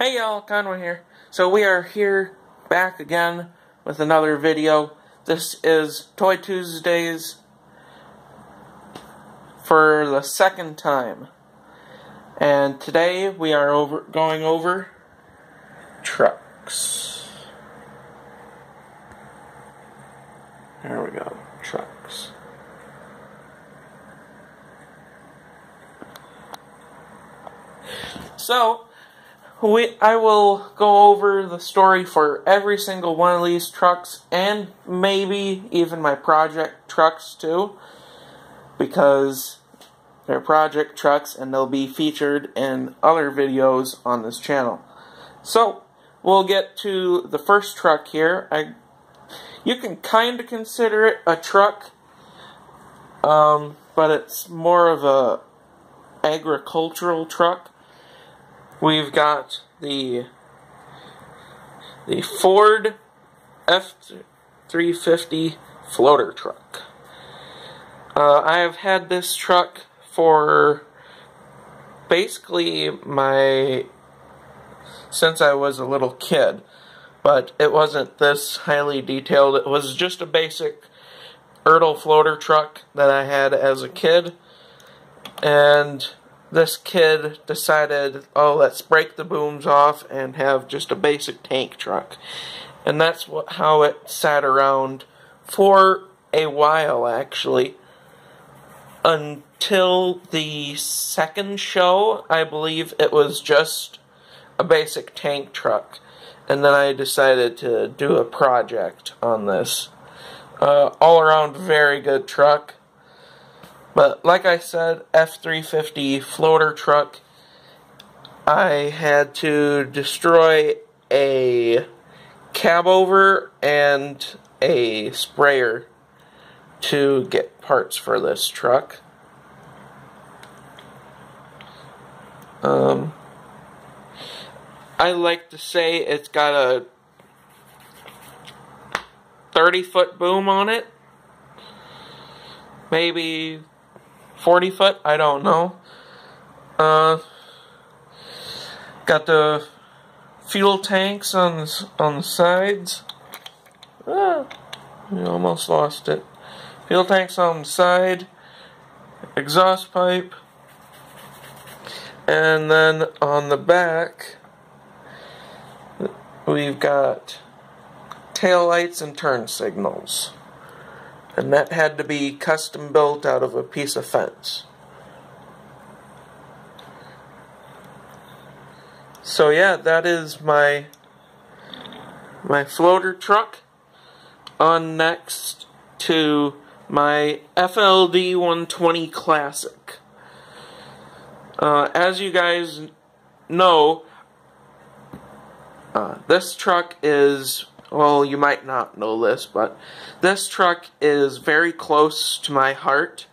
Hey y'all, Conway here. So we are here back again with another video. This is Toy Tuesdays for the second time. And today we are going over trucks. There we go, trucks. So, I will go over the story for every single one of these trucks, and maybe even my project trucks too, because they're project trucks and they'll be featured in other videos on this channel. So, we'll get to the first truck here. You can kind of consider it a truck, but it's more of a agricultural truck. We've got the Ford F-350 floater truck. I have had this truck for basically since I was a little kid, but it wasn't this highly detailed. It was just a basic Ertl floater truck that I had as a kid, and this kid decided, oh, let's break the booms off and have just a basic tank truck. And that's how it sat around for a while, actually. Until the second show, I believe it was just a basic tank truck. And then I decided to do a project on this. All around very good truck. But like I said, F-350 floater truck, I had to destroy a cab over and a sprayer to get parts for this truck. I like to say it's got a 30-foot boom on it. Maybe 40 foot, I don't know. Got the fuel tanks on the sides. You almost lost it. Fuel tanks on the side, exhaust pipe, and then on the back we've got tail lights and turn signals. And that had to be custom built out of a piece of fence. So yeah, that is my floater truck. On next to my FLD 120 Classic. As you guys know, this truck is, well, you might not know this, but this truck is very close to my heart,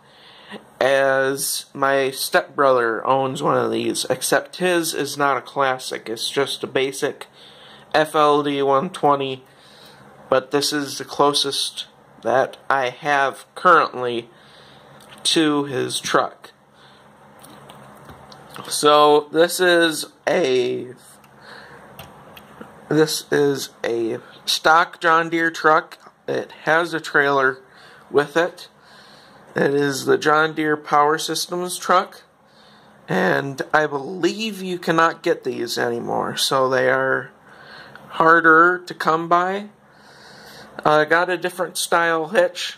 as my stepbrother owns one of these, except his is not a classic. It's just a basic FLD 120, but this is the closest that I have currently to his truck. So this is a stock John Deere truck. It has a trailer with it. It is the John Deere Power Systems truck, and I believe you cannot get these anymore, so they are harder to come by. I got a different style hitch,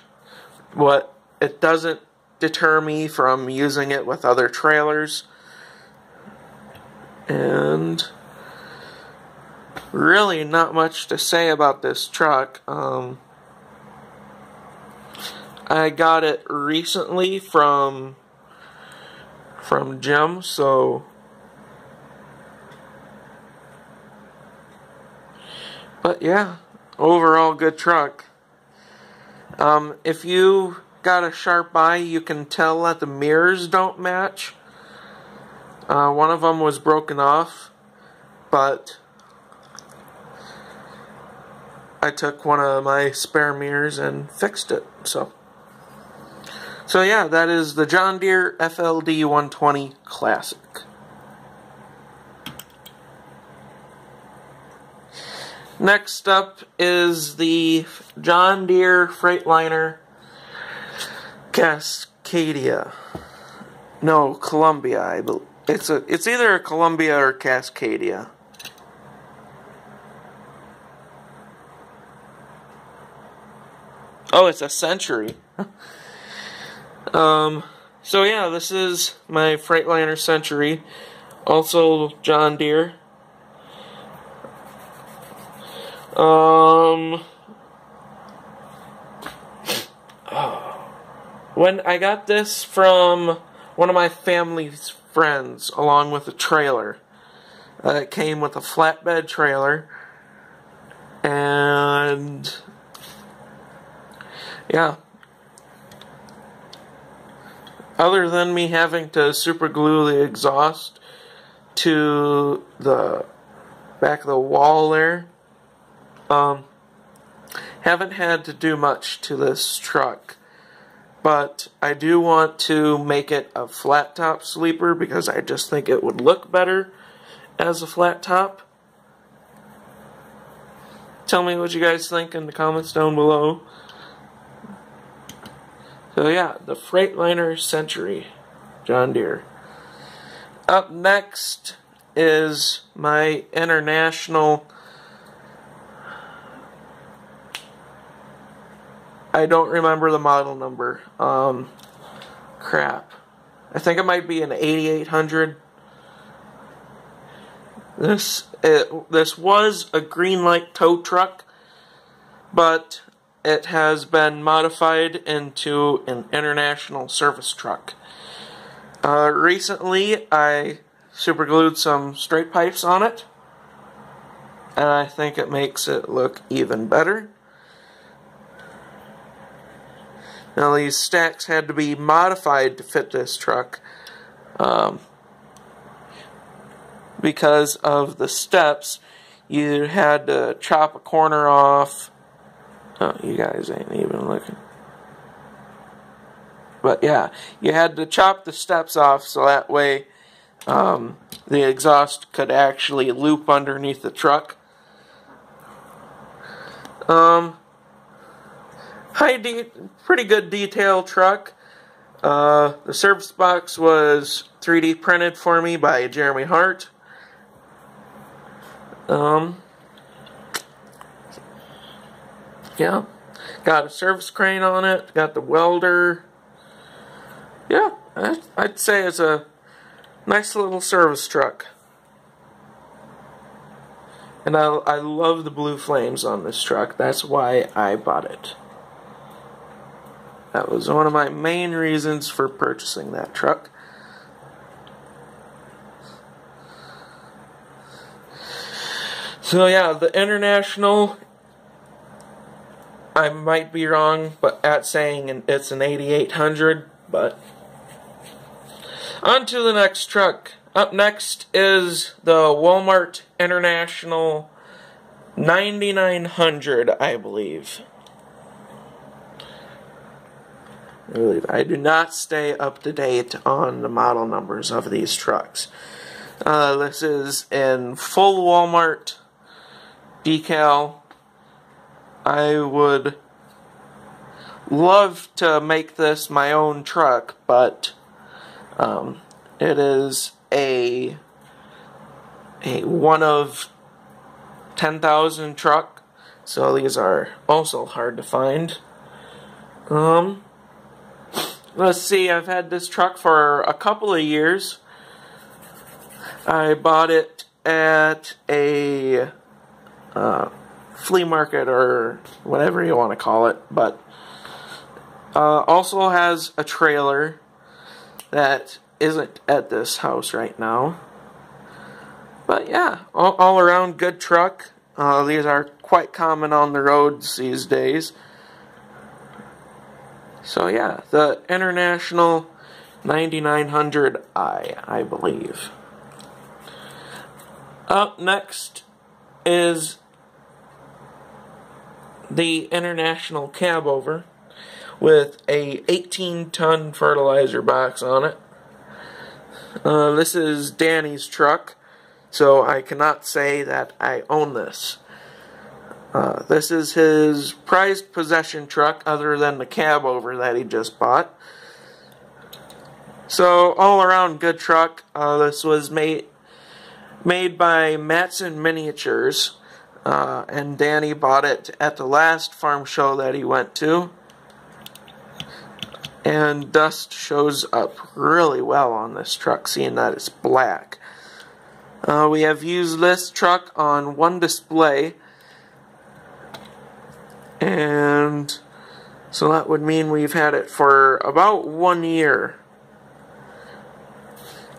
but it doesn't deter me from using it with other trailers. And really not much to say about this truck. I got it recently from Jim, so but yeah, overall good truck. If you got a sharp eye, you can tell that the mirrors don't match. One of them was broken off, but I took one of my spare mirrors and fixed it. So yeah, that is the John Deere FLD 120 Classic. Next up is the John Deere Freightliner Cascadia. No, Columbia. I believe it's either a Columbia or Cascadia. Oh, it's a Century. So yeah, this is my Freightliner Century, also John Deere. When I got this from one of my family's friends, along with a trailer. It came with a flatbed trailer, and yeah. Other than me having to super glue the exhaust to the back of the wall there, haven't had to do much to this truck. But I do want to make it a flat top sleeper because I just think it would look better as a flat top. Tell me what you guys think in the comments down below. So yeah, the Freightliner Century, John Deere. Up next is my International. I don't remember the model number. Crap. I think it might be an 8800. This was a Greenlight tow truck, but it has been modified into an international service truck. Recently, I superglued some straight pipes on it, and I think it makes it look even better. Now, these stacks had to be modified to fit this truck because of the steps. You had to chop a corner off. Oh, you guys ain't even looking. But yeah, you had to chop the steps off so that way the exhaust could actually loop underneath the truck. Pretty good detail truck. The service box was 3D printed for me by Jeremy Hart. Yeah, got a service crane on it, got the welder. Yeah, I'd say it's a nice little service truck. And I love the blue flames on this truck. That's why I bought it. That was one of my main reasons for purchasing that truck. So yeah, the International, I might be wrong but at saying it's an 8800, but on to the next truck. Up next is the Walmart International 9900, I believe. I do not stay up to date on the model numbers of these trucks. This is in full Walmart decal. I would love to make this my own truck, but it is a one of 10,000 truck, so these are also hard to find. Let's see, I've had this truck for a couple of years. I bought it at a flea market or whatever you want to call it, but also has a trailer that isn't at this house right now. But yeah, all around good truck. These are quite common on the roads these days. So yeah, the International 9900i, I believe. Up next is the International Cabover with a 18-ton fertilizer box on it. This is Danny's truck, so I cannot say that I own this. This is his prized possession truck, other than the cab over that he just bought. So, all around good truck. This was made by Matson Miniatures, and Danny bought it at the last farm show that he went to. And dust shows up really well on this truck, seeing that it's black. We have used this truck on one display, and so that would mean we've had it for about 1 year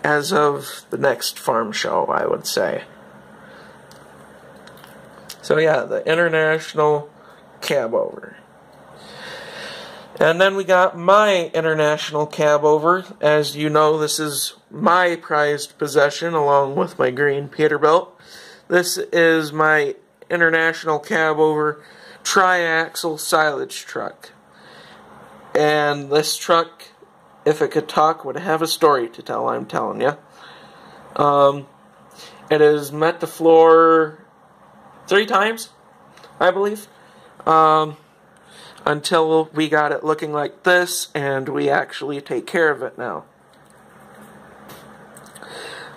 as of the next farm show, I would say. So yeah, the International Cab Over. And then we got my International Cab Over. As you know, this is my prized possession along with my green Peterbilt. This is my International Cab Over tri-axle silage truck. And this truck, if it could talk, would have a story to tell, I'm telling you. It has met the floor 3 times, I believe. Until we got it looking like this, and we actually take care of it now.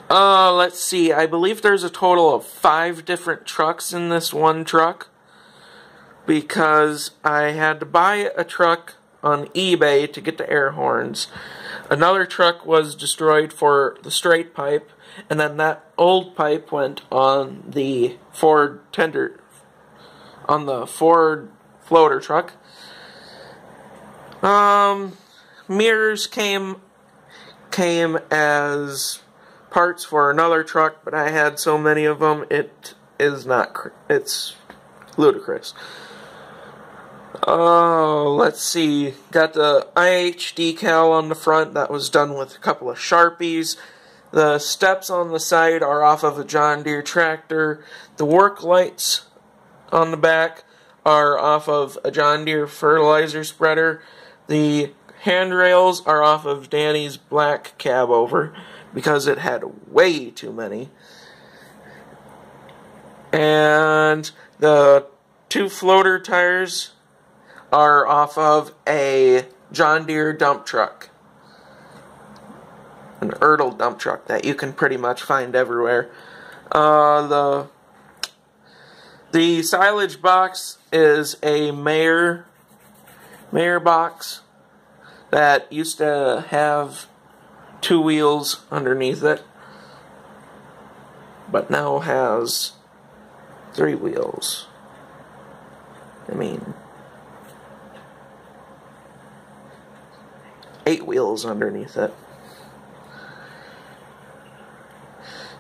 Let's see, I believe there's a total of 5 different trucks in this one truck, because I had to buy a truck on eBay to get the air horns. Another truck was destroyed for the straight pipe, and then that old pipe went on the Ford floater truck. Mirrors came as parts for another truck, but I had so many of them, it's ludicrous. Let's see, got the IH decal on the front that was done with a couple of Sharpies. The steps on the side are off of a John Deere tractor. The work lights on the back are off of a John Deere fertilizer spreader. The handrails are off of Danny's black cab over because it had way too many. And the 2 floater tires are off of a John Deere dump truck. An Ertl dump truck that you can pretty much find everywhere. The silage box is a Mayer box that used to have 2 wheels underneath it, but now has 3 wheels. I mean, 8 wheels underneath it.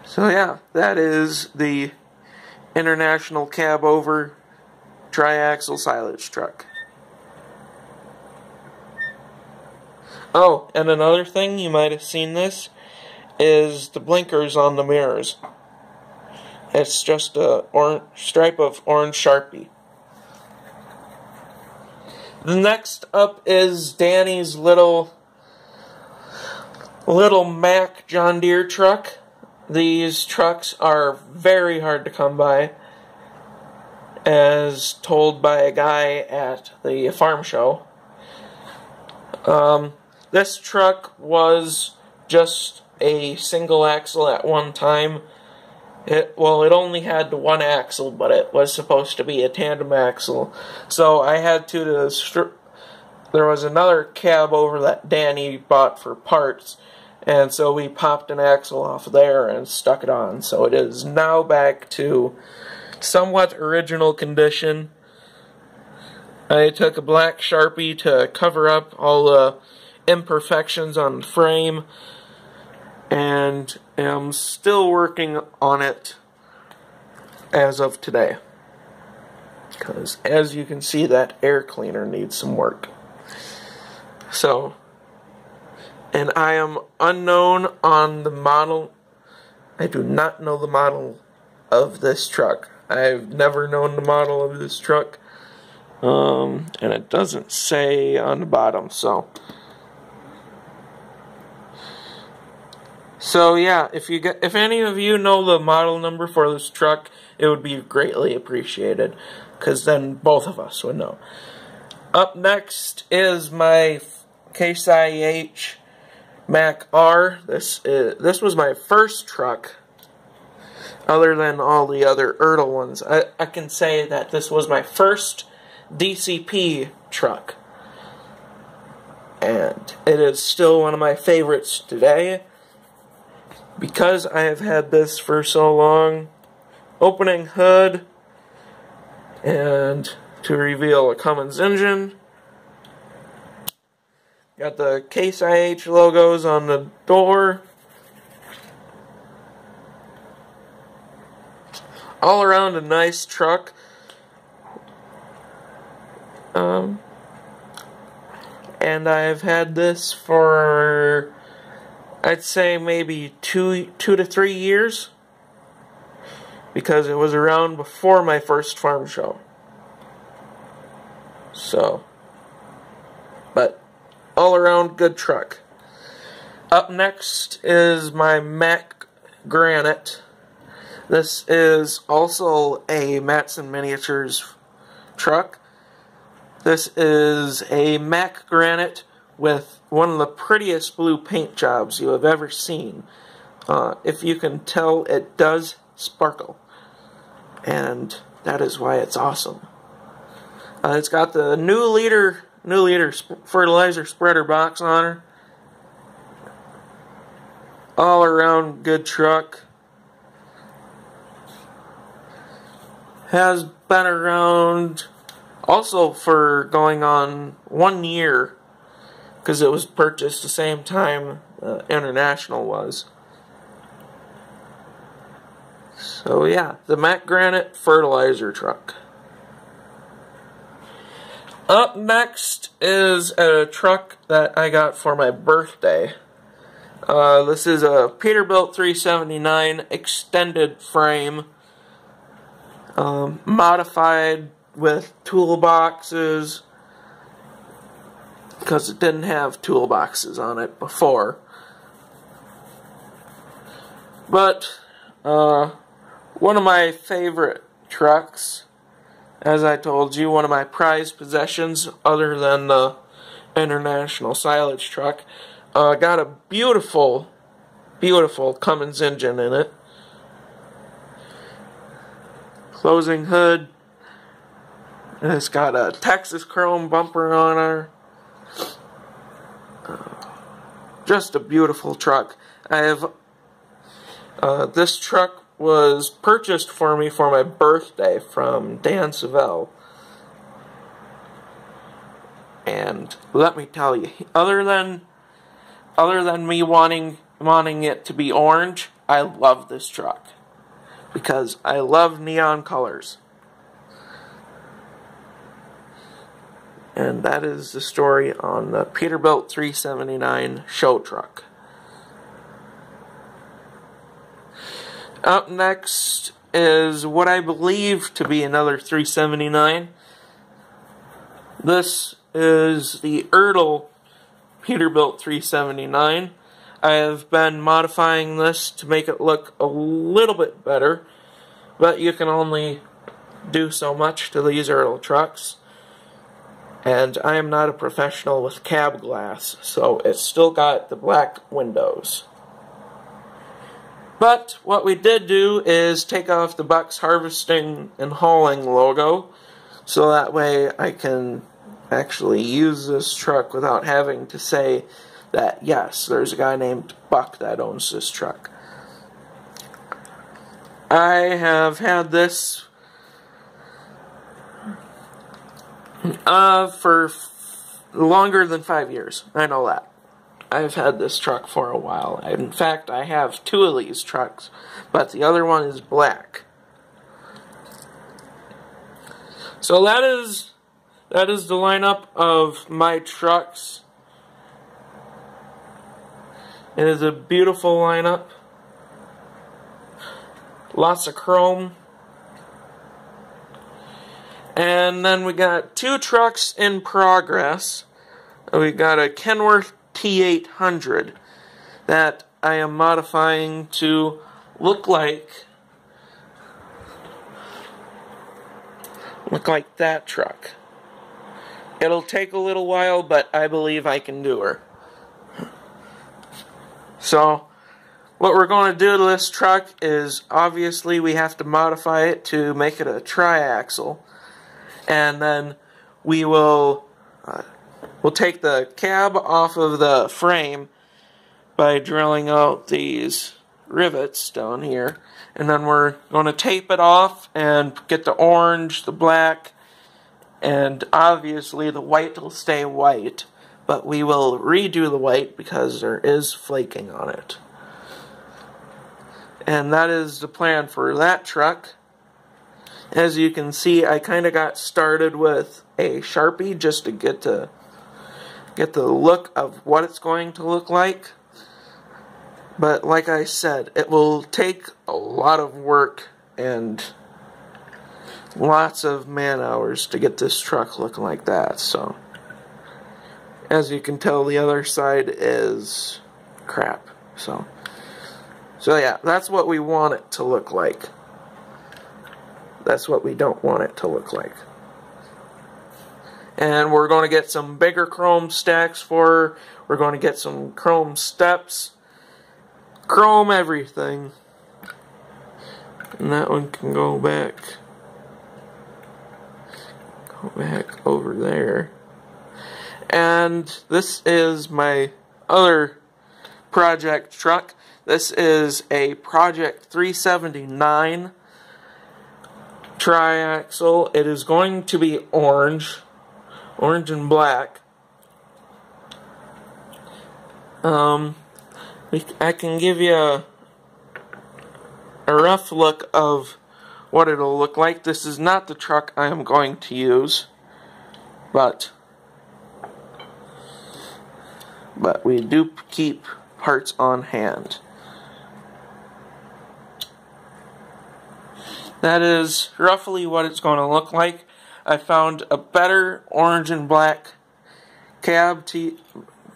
So yeah, that is the International Cab Over tri-axle silage truck. Oh, and another thing, you might have seen this, is the blinkers on the mirrors. It's just a stripe of orange Sharpie. The next up is Danny's little Mack John Deere truck. These trucks are very hard to come by, as told by a guy at the farm show. This truck was just a single axle at one time. It only had the 1 axle, but it was supposed to be a tandem axle. So I had to there was another cab over that Danny bought for parts, and so we popped an axle off there and stuck it on. So it is now back to somewhat original condition. I took a black Sharpie to cover up all the imperfections on the frame, and am still working on it as of today. Because as you can see, that air cleaner needs some work. So, and I am unknown on the model. I do not know the model of this truck. I've never known the model of this truck. And it doesn't say on the bottom, so So yeah, if any of you know the model number for this truck, it would be greatly appreciated, because then both of us would know. Up next is my Case IH Mac R. This was my first truck, other than all the other Ertl ones. I can say that this was my first DCP truck, and it is still one of my favorites today, because I have had this for so long. Opening hood, and to reveal a Cummins engine. Got the Case IH logos on the door. All around a nice truck. And I've had this for, I'd say, maybe two to 3 years, because it was around before my first farm show. So, but all around good truck. Up next is my Mack Granite. This is also a Matson Miniatures truck. This is a Mack Granite with one of the prettiest blue paint jobs you have ever seen. If you can tell, it does sparkle, and that is why it's awesome. It's got the new liter fertilizer spreader box on her. All around good truck. Has been around also for going on 1 year, because it was purchased the same time International was. So yeah, the Mack Granite fertilizer truck. Up next is a truck that I got for my birthday. This is a Peterbilt 379 extended frame, modified with toolboxes, because it didn't have toolboxes on it before. But one of my favorite trucks, as I told you, one of my prized possessions other than the International silage truck, got a beautiful, beautiful Cummins engine in it. Closing hood. And it's got a Texas chrome bumper on her. Just a beautiful truck. I have this truck was purchased for me for my birthday from Dan Savell. And let me tell you, other than me wanting it to be orange, I love this truck, because I love neon colors. And that is the story on the Peterbilt 379 show truck. Up next is what I believe to be another 379. This is the Ertl Peterbilt 379. I have been modifying this to make it look a little bit better, but you can only do so much to these Ertl trucks. And I am not a professional with cab glass, so it's still got the black windows. But what we did do is take off the Bucks Harvesting and Hauling logo, so that way I can actually use this truck without having to say that, yes, there's a guy named Buck that owns this truck. I have had this for longer than 5 years. I know that. I've had this truck for a while. In fact, I have 2 of these trucks, but the other one is black. So that is the lineup of my trucks. It is a beautiful lineup. Lots of chrome. And then we got 2 trucks in progress. We got a Kenworth T800 that I am modifying to look like that truck. It'll take a little while, but I believe I can do her. So, what we're going to do to this truck is, obviously, we have to modify it to make it a triaxle. And then we will we'll take the cab off of the frame by drilling out these rivets down here. And then we're going to tape it off and get the orange, the black, and obviously the white will stay white. But we will redo the white because there is flaking on it. And that is the plan for that truck. As you can see, I kind of got started with a Sharpie just to get the look of what it's going to look like. But like I said, it will take a lot of work and lots of man hours to get this truck looking like that. So, as you can tell, the other side is crap. So yeah, that's what we want it to look like. That's what we don't want it to look like. And we're going to get some bigger chrome stacks for her. We're going to get some chrome steps. Chrome everything. And that one can go back over there. And this is my other project truck. This is a Project 379 triaxle. It is going to be orange and black. I can give you a rough look of what it'll look like. This is not the truck I am going to use, but we do keep parts on hand. That is roughly what it's going to look like. I found a better orange and black cab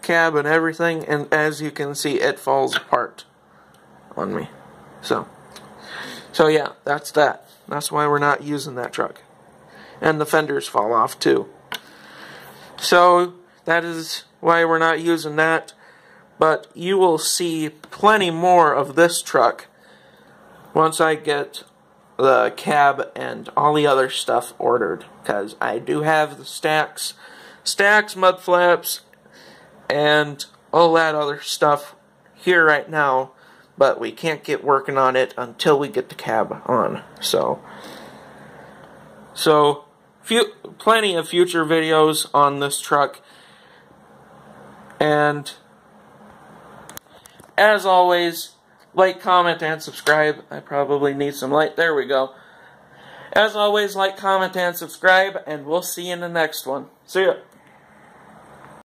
and everything, and as you can see, it falls apart on me. So yeah, that's that. That's why we're not using that truck. And the fenders fall off too. So that is why we're not using that. But you will see plenty more of this truck once I get the cab and all the other stuff ordered, because I do have the stacks, mud flaps, and all that other stuff here right now, but we can't get working on it until we get the cab on. So plenty of future videos on this truck, and as always, like, comment, and subscribe. I probably need some light. There we go. As always, like, comment, and subscribe, and we'll see you in the next one. See ya.